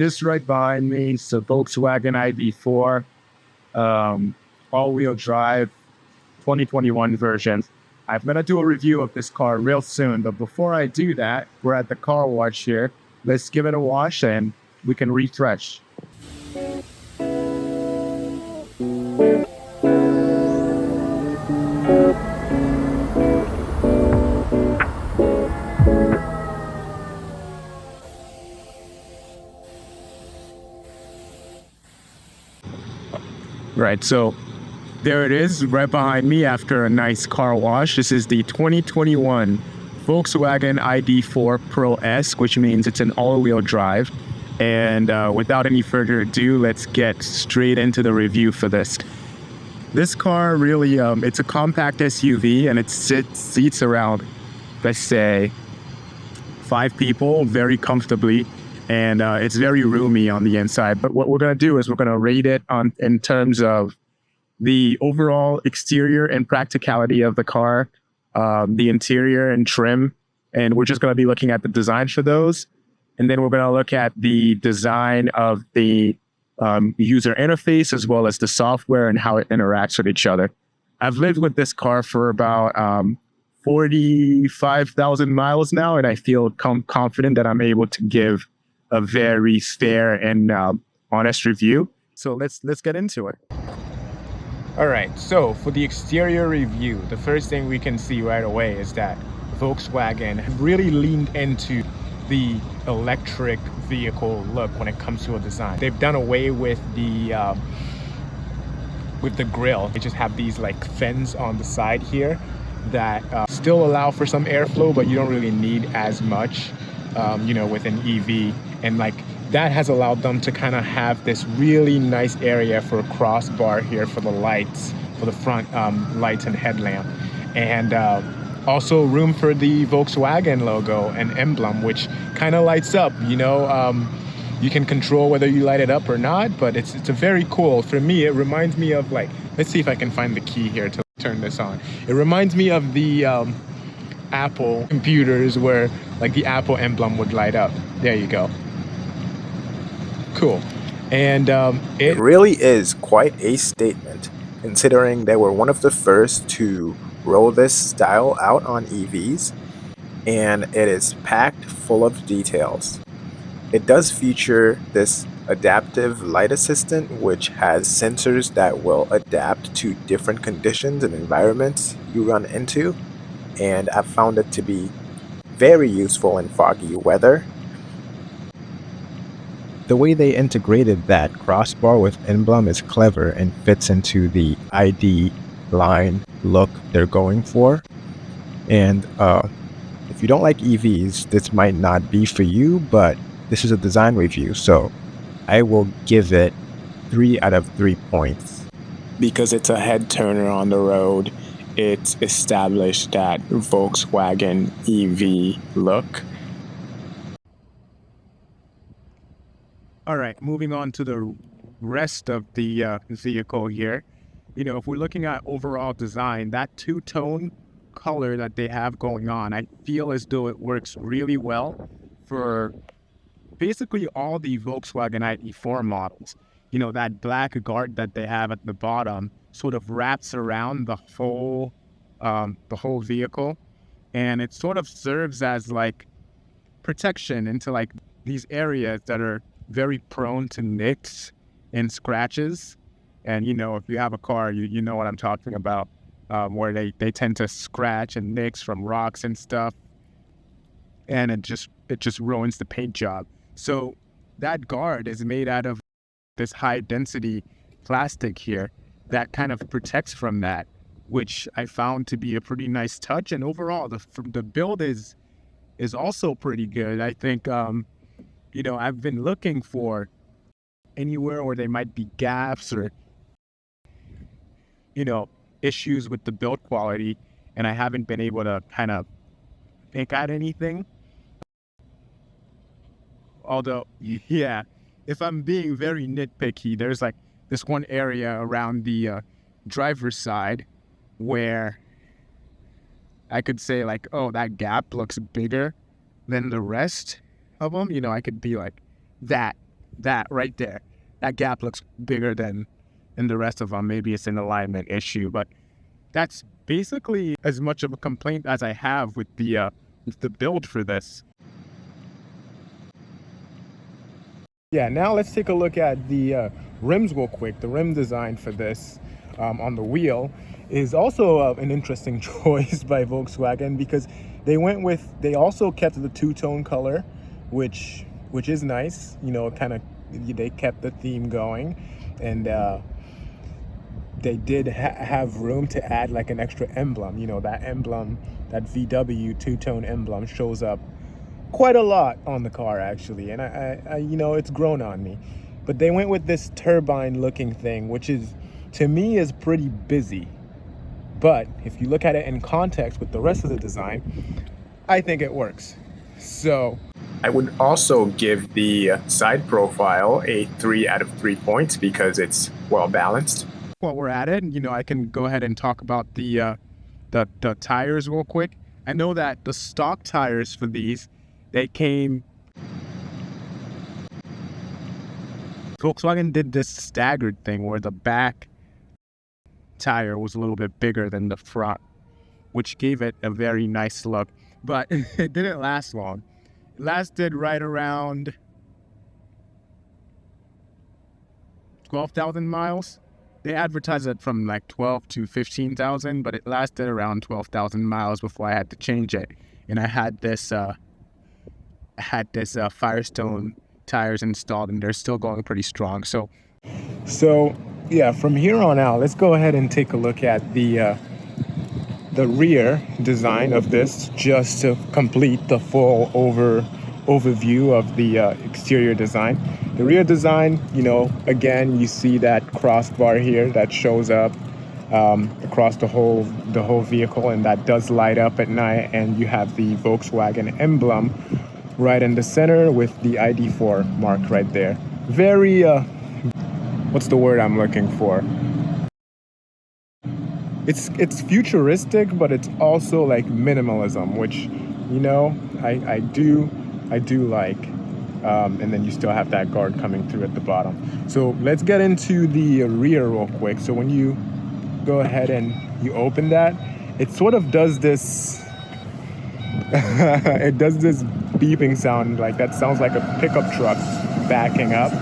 This right behind me is the Volkswagen ID.4 all-wheel drive 2021 version. I'm going to do a review of this car real soon, but before I do that, we're at the car wash here. Let's give it a wash and we can refresh. Right, so there it is right behind me after a nice car wash. This is the 2021 Volkswagen ID.4 Pro S, which means it's an all-wheel drive. And without any further ado, let's get straight into the review for this. This car really, it's a compact SUV and it seats around, let's say, 5 people very comfortably. And it's very roomy on the inside. But what we're going to do is we're going to rate it in terms of the overall exterior and practicality of the car, the interior and trim. And we're just going to be looking at the design for those. And then we're going to look at the design of the user interface as well as the software and how it interacts with each other. I've lived with this car for about 45,000 miles now, and I feel confident that I'm able to give a very fair and honest review. So let's get into it. All right, so for the exterior review, the first thing we can see right away is that Volkswagen really leaned into the electric vehicle look when it comes to a design. They've done away with the grille. They just have these like fins on the side here that still allow for some airflow, but you don't really need as much, with an EV. And like that has allowed them to kind of have this really nice area for a crossbar here for the lights, for the front lights and headlamp. And also room for the Volkswagen logo and emblem, which kind of lights up, you can control whether you light it up or not, but it's a very cool. For me, it reminds me of like, let's see if I can find the key here to turn this on. It reminds me of the Apple computers where like the Apple emblem would light up. There you go. Cool. And it really is quite a statement, considering they were one of the first to roll this style out on EVs, and it is packed full of details. It does feature this adaptive light assistant, which has sensors that will adapt to different conditions and environments you run into, and I've found it to be very useful in foggy weather. The way they integrated that crossbar with emblem is clever and fits into the ID line look they're going for. And if you don't like EVs, this might not be for you, but this is a design review, so I will give it 3 out of 3 points. Because it's a head turner on the road, it's established that Volkswagen EV look. All right, moving on to the rest of the vehicle here. If we're looking at overall design, that two-tone color that they have going on, I feel as though it works really well for basically all the Volkswagen ID.4 models. That black guard that they have at the bottom sort of wraps around the whole vehicle, and it sort of serves as like protection into like these areas that are very prone to nicks and scratches. And if you have a car, you know what I'm talking about, where they tend to scratch and nicks from rocks and stuff, and it just ruins the paint job. So that guard is made out of this high density plastic here that kind of protects from that, which I found to be a pretty nice touch. And overall, the build is also pretty good. I think I've been looking for anywhere where there might be gaps or issues with the build quality, and I haven't been able to kind of pick out anything. Although, yeah, if I'm being very nitpicky, there's like this one area around the driver's side where I could say like, oh, that gap looks bigger than the rest of them. I could be like, that that right there, that gap looks bigger than in the rest of them. Maybe it's an alignment issue, but that's basically as much of a complaint as I have with the build for this. Yeah, now let's take a look at the rims real quick. The rim design for this on the wheel is also an interesting choice by Volkswagen, because they also kept the two-tone color, which is nice. You know, they kept the theme going, and they did have room to add like an extra emblem. You know, that emblem, that VW two-tone emblem, shows up quite a lot on the car actually, and I you know, it's grown on me. But they went with this turbine looking thing, which is, to me, is pretty busy. But if you look at it in context with the rest of the design, I think it works. So I would also give the side profile a 3 out of 3 points because it's well balanced. while we're at it, you know, I can go ahead and talk about the tires real quick. I know that the stock tires for these, Volkswagen did this staggered thing where the back tire was a little bit bigger than the front, which gave it a very nice look, but it didn't last long. It lasted right around 12,000 miles. They advertised it from like 12 to 15,000, but it lasted around 12,000 miles before I had to change it. And I had this Firestone tires installed, and they're still going pretty strong. So yeah, from here on out, let's go ahead and take a look at the rear design of this, just to complete the full overview of the exterior design. The rear design, you know, again, you see that crossbar here that shows up across the whole vehicle, and that does light up at night, and you have the Volkswagen emblem right in the center with the ID.4 mark right there. Very what's the word I'm looking for? It's futuristic, but it's also like minimalism, which, you know, I do like. And then you still have that guard coming through at the bottom. So let's get into the rear real quick. So when you go ahead and you open that, it sort of does this it does this beeping sound, like that sounds like a pickup truck backing up.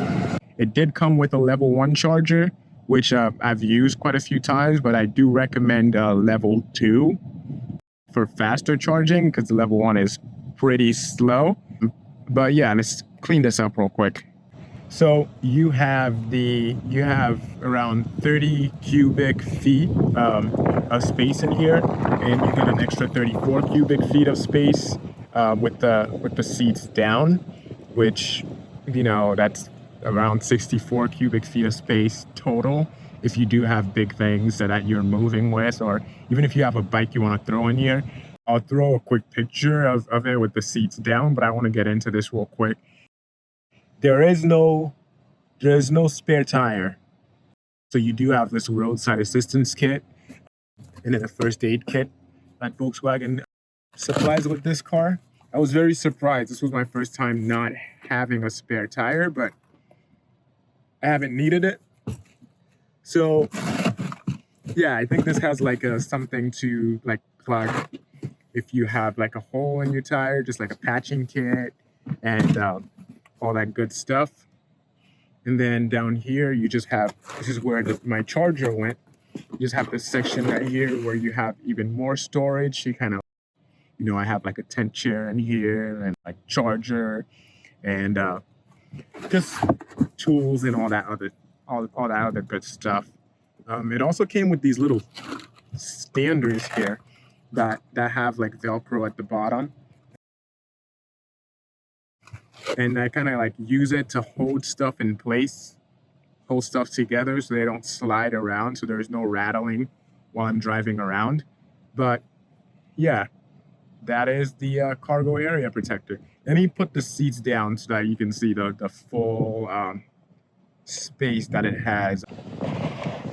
It did come with a level 1 charger, which I've used quite a few times, but I do recommend level 2 for faster charging, because the level 1 is pretty slow. But yeah, let's clean this up real quick. So you have around 30 cubic feet of space in here, and you get an extra 34 cubic feet of space with the seats down, which, you know, that's around 64 cubic feet of space total. If you do have big things that you're moving with, or even if you have a bike you want to throw in here. I'll throw a quick picture of it with the seats down, but I want to get into this real quick. There's no spare tire. So you do have this roadside assistance kit and then a first aid kit that Volkswagen supplies with this car. I was very surprised. This was my first time not having a spare tire, but I haven't needed it. So yeah, I think this has like something to like plug if you have like a hole in your tire, just like a patching kit and all that good stuff. And then down here, you just have, this is where my charger went. You just have this section right here where you have even more storage. You kind of, you know, I have like a tent chair in here and like charger and just tools and all that other good stuff. It also came with these little standers here that have like Velcro at the bottom, and I kind of like use it to hold stuff in place, hold stuff together so they don't slide around, so there's no rattling while I'm driving around. But yeah, that is the cargo area protector. Let me put the seats down so that you can see the full space that it has.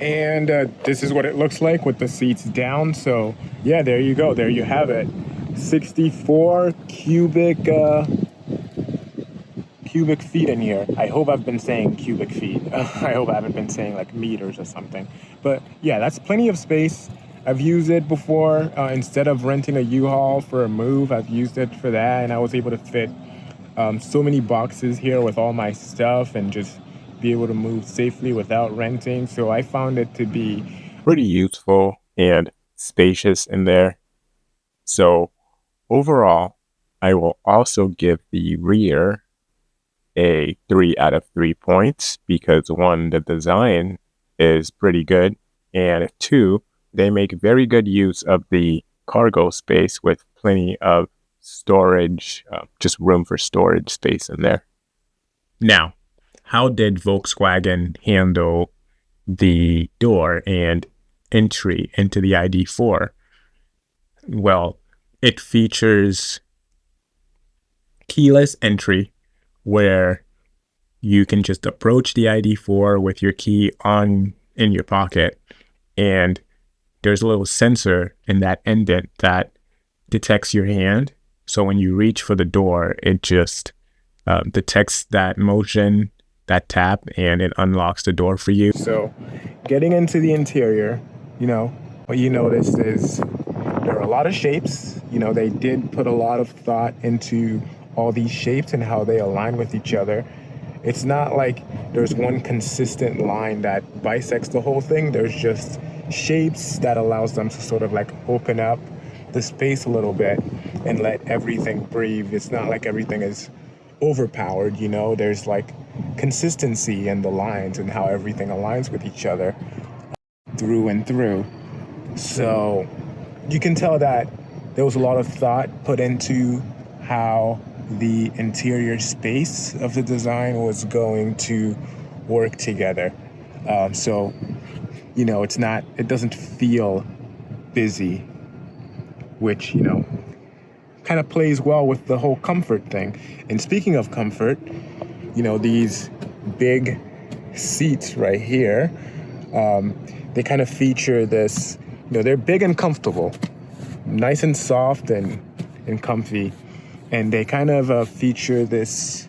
And this is what it looks like with the seats down. So yeah, there you go. There you have it. 64 cubic cubic feet in here. I hope I've been saying cubic feet. I hope I haven't been saying like meters or something. But yeah, that's plenty of space. I've used it before. Instead of renting a U-Haul for a move, I've used it for that, and I was able to fit so many boxes here with all my stuff and just be able to move safely without renting. So I found it to be pretty useful and spacious in there. So overall, I will also give the rear a 3 out of 3 points because 1, the design is pretty good, and 2, they make very good use of the cargo space with plenty of storage, just room for storage space in there. Now, how did Volkswagen handle the door and entry into the ID.4? Well, it features keyless entry where you can just approach the ID.4 with your key in your pocket, and there's a little sensor in that indent that detects your hand. So when you reach for the door, it just detects that motion, that tap, and it unlocks the door for you. So getting into the interior, what you notice is there are a lot of shapes. They did put a lot of thought into all these shapes and how they align with each other. It's not like there's one consistent line that bisects the whole thing. There's just shapes that allows them to sort of like open up the space a little bit and let everything breathe. It's not like everything is overpowered, there's like consistency in the lines and how everything aligns with each other through and through. So you can tell that there was a lot of thought put into how the interior space of the design was going to work together. So it doesn't feel busy, which, kind of plays well with the whole comfort thing. And speaking of comfort, these big seats right here, they kind of feature this, they're big and comfortable, nice and soft and comfy. And they kind of feature this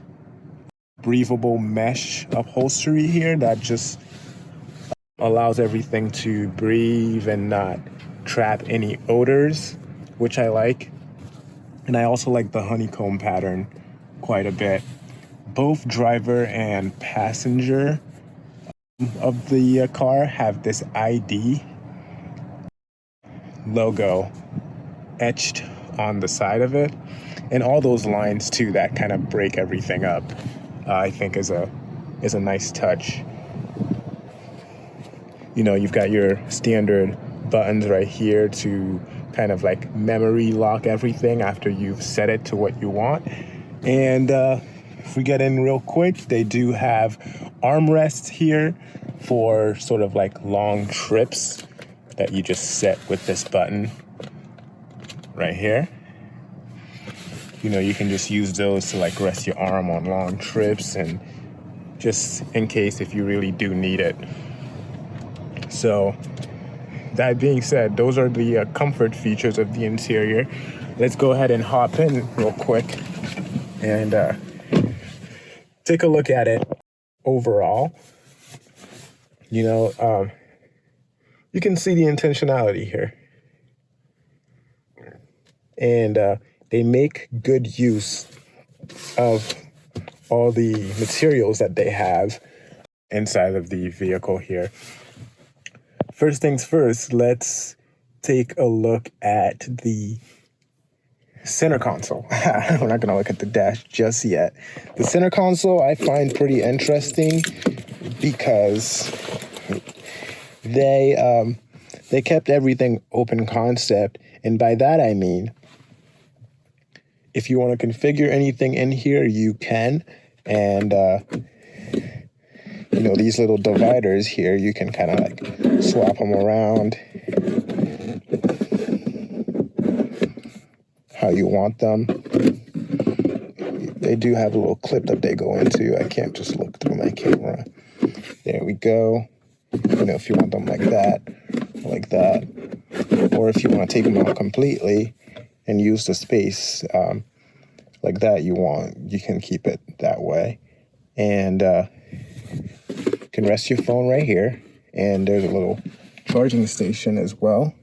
breathable mesh upholstery here that just allows everything to breathe and not trap any odors, which I like. And I also like the honeycomb pattern quite a bit. Both driver and passenger of the car have this ID logo etched on the side of it. And all those lines too that kind of break everything up, I think is a nice touch. You've got your standard buttons right here to kind of like memory lock everything after you've set it to what you want. And if we get in real quick, they do have armrests here for sort of like long trips that you just set with this button right here. You can just use those to like rest your arm on long trips and just in case if you really do need it. So that being said, those are the comfort features of the interior. Let's go ahead and hop in real quick and take a look at it overall. You can see the intentionality here. And they make good use of all the materials that they have inside of the vehicle here. First things first, let's take a look at the center console. We're not going to look at the dash just yet. The center console I find pretty interesting because they kept everything open concept. And by that I mean, if you want to configure anything in here, you can. And, these little dividers here, you can kind of like swap them around how you want them. They do have a little clip that they go into. I can't just look through my camera. There we go. If you want them like that, or if you want to take them out completely and use the space like that you want, you can keep it that way. And you can rest your phone right here. And there's a little charging station as well.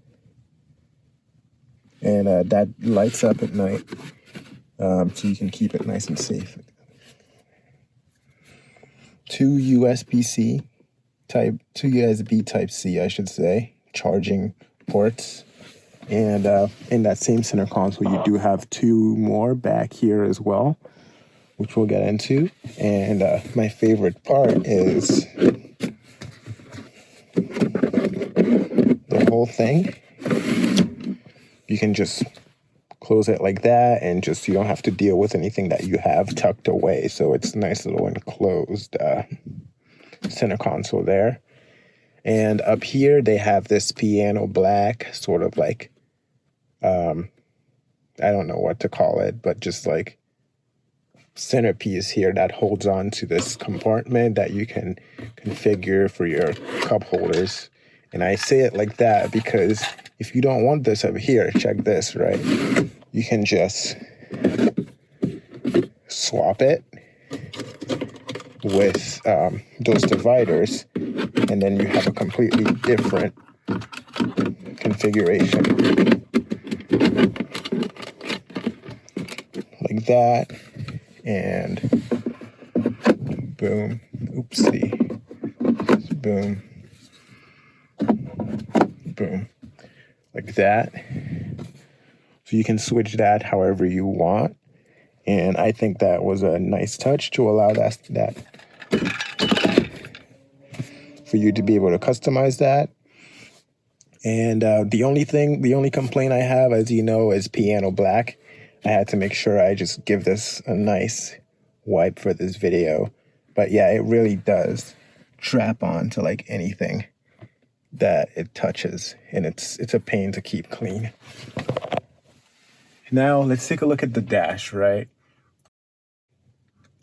And that lights up at night, so you can keep it nice and safe. Two USB Type-C, I should say, charging ports. And in that same center console, you do have two more back here as well, which we'll get into. And my favorite part is the whole thing. You can just close it like that, and just, you don't have to deal with anything that you have tucked away. So it's a nice little enclosed center console there. And up here, they have this piano black, sort of like, I don't know what to call it, but just like centerpiece here that holds on to this compartment that you can configure for your cup holders. And I say it like that because if you don't want this up here, check this, right? You can just swap it with those dividers, and then you have a completely different configuration. Like that, and boom, oopsie, boom, boom, like that. So you can switch that however you want. And I think that was a nice touch to allow that for you to be able to customize that. And the only complaint I have, as you know, is piano black. I had to make sure I just give this a nice wipe for this video. But yeah, it really does trap on to like anything that it touches, and it's a pain to keep clean. Now let's take a look at the dash, right?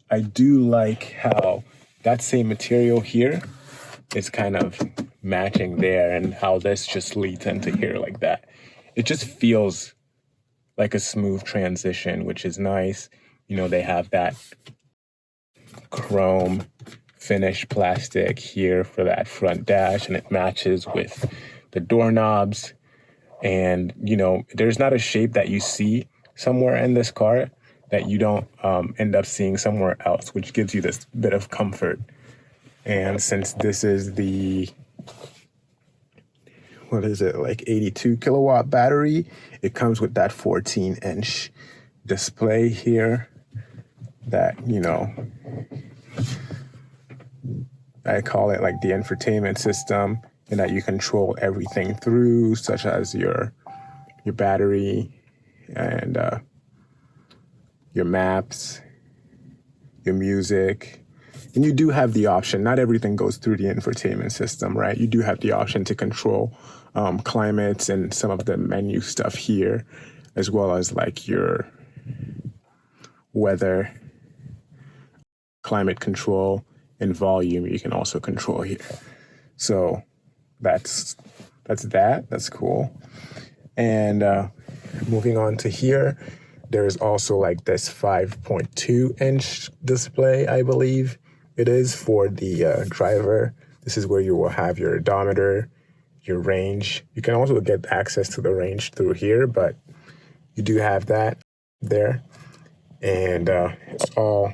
I do like how that same material here is kind of matching there, and how this just leads into here like that. It just feels like a smooth transition, which is nice. You know, they have that chrome finished plastic here for that front dash, and it matches with the doorknobs. And, you know, there's not a shape that you see somewhere in this car that you don't end up seeing somewhere else, which gives you this bit of comfort. And since this is the, what is it, like 82 kilowatt battery, it comes with that 14-inch display here that, you know, I call it like the infotainment system, and that you control everything through, such as your battery and your maps, your music. And you do have the option, not everything goes through the infotainment system, right? You do have the option to control climates and some of the menu stuff here, as well as like your weather, climate control, and volume you can also control here. So that's cool. And moving on to here, there's also like this 5.2-inch display, I believe it is, for the driver. This is where you will have your odometer, your range. You can also get access to the range through here, but you do have that there. And it's all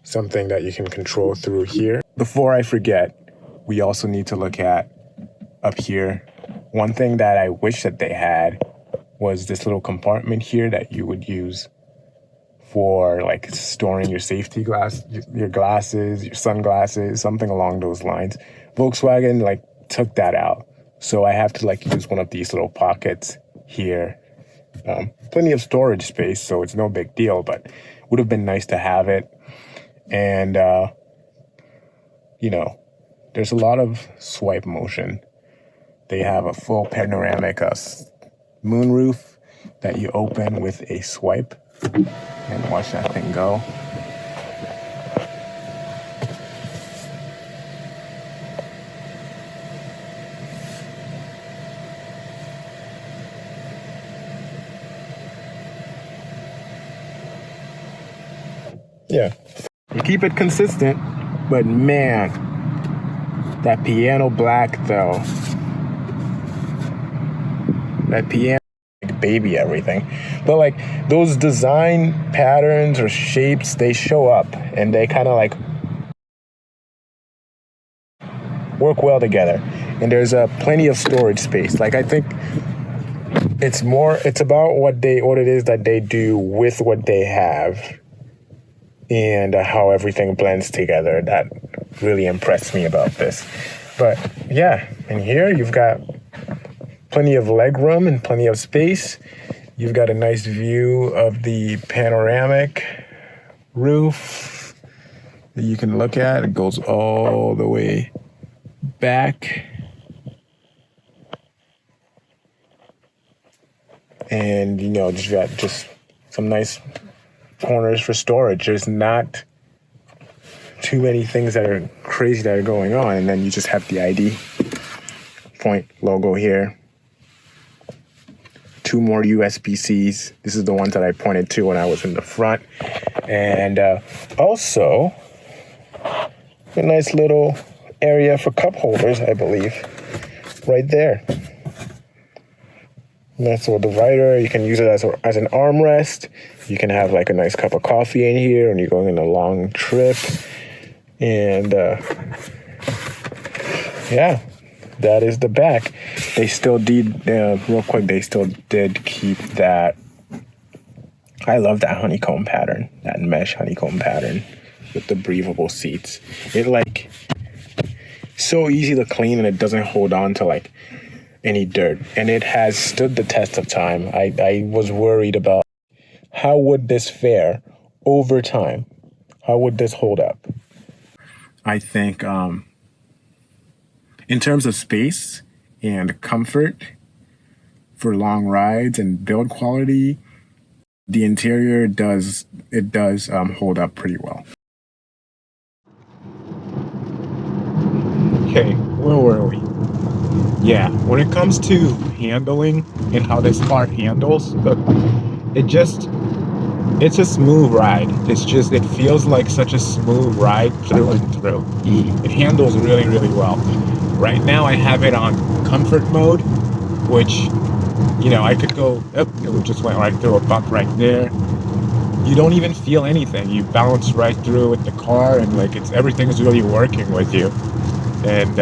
something that you can control through here. Before I forget, we also need to look at up here. One thing that I wish that they had was this little compartment here that you would use for like storing your safety glass, your glasses, your sunglasses, something along those lines. Volkswagen like took that out. So I have to like use one of these little pockets here. Plenty of storage space, so it's no big deal, but would have been nice to have it. And, you know, there's a lot of swipe motion. They have a full panoramic moonroof that you open with a swipe, and watch that thing go. Yeah. You keep it consistent, but man, that piano black though. That piano like baby everything. But like those design patterns or shapes, they show up and they kind of like work well together. And there's plenty of storage space. Like I think it's about what it is that they do with what they have, and how everything blends together. That really impressed me about this. But yeah, and here you've got plenty of leg room and plenty of space. You've got a nice view of the panoramic roof that you can look at. It goes all the way back. And just got some nice corners for storage. There's not too many things that are crazy that are going on. And then you just have the ID point logo here. 2 more USB-Cs. This is the ones that I pointed to when I was in the front. And also a nice little area for cup holders, I believe, right there. Nice little divider. You can use it as an armrest. You can have like a nice cup of coffee in here when you're going on a long trip. And yeah, that is the back. They still did, real quick, they still did keep that. I love that honeycomb pattern, that mesh honeycomb pattern with the breathable seats. It like so easy to clean, and it doesn't hold on to like any dirt, and it has stood the test of time. I was worried about how would this fare over time? How would this hold up? I think in terms of space and comfort for long rides and build quality, the interior does hold up pretty well. Okay, where were we? Yeah, when it comes to handling and how this car handles, look, it's a smooth ride. It feels like such a smooth ride through and through. It handles really, really well. Right now I have it on comfort mode, which, I could go, it just went right through a bump right there. You don't even feel anything. You bounce right through with the car, and like everything's really working with you. And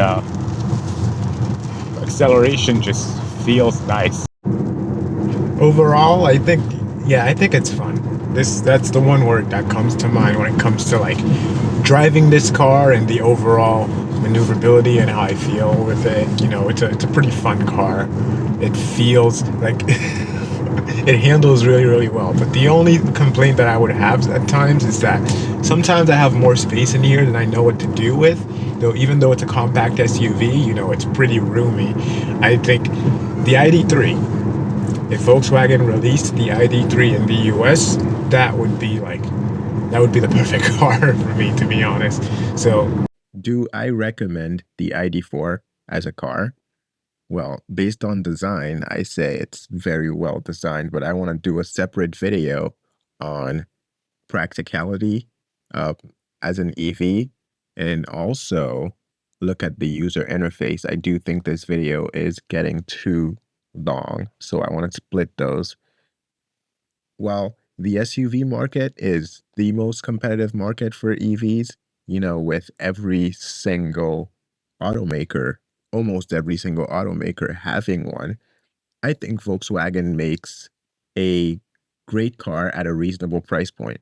acceleration just feels nice. Overall, I think it's fun. That's the one word that comes to mind when it comes to like driving this car and the overall maneuverability and how I feel with it. It's a pretty fun car. It feels like it handles really, really well. But the only complaint that I would have at times is that sometimes I have more space in here than I know what to do with. Though even though it's a compact SUV, it's pretty roomy. I think the ID.3, if Volkswagen released the ID.3 in the US, that would be the perfect car for me, to be honest. So, do I recommend the ID.4 as a car? Well, based on design, I say it's very well designed, but I want to do a separate video on practicality as an EV, and also look at the user interface. I do think this video is getting too long, so I want to split those. While the SUV market is the most competitive market for EVs, with almost every single automaker having one, I think Volkswagen makes a great car at a reasonable price point.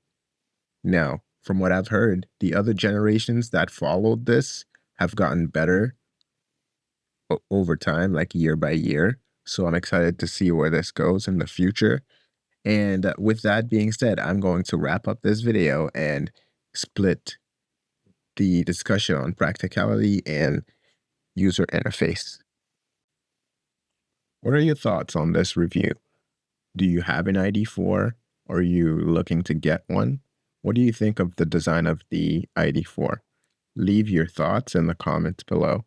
Now, from what I've heard, the other generations that followed this have gotten better over time, like year by year. So I'm excited to see where this goes in the future. And with that being said, I'm going to wrap up this video and split the discussion on practicality and user interface. What are your thoughts on this review? Do you have an ID.4? Are you looking to get one? What do you think of the design of the ID.4? Leave your thoughts in the comments below.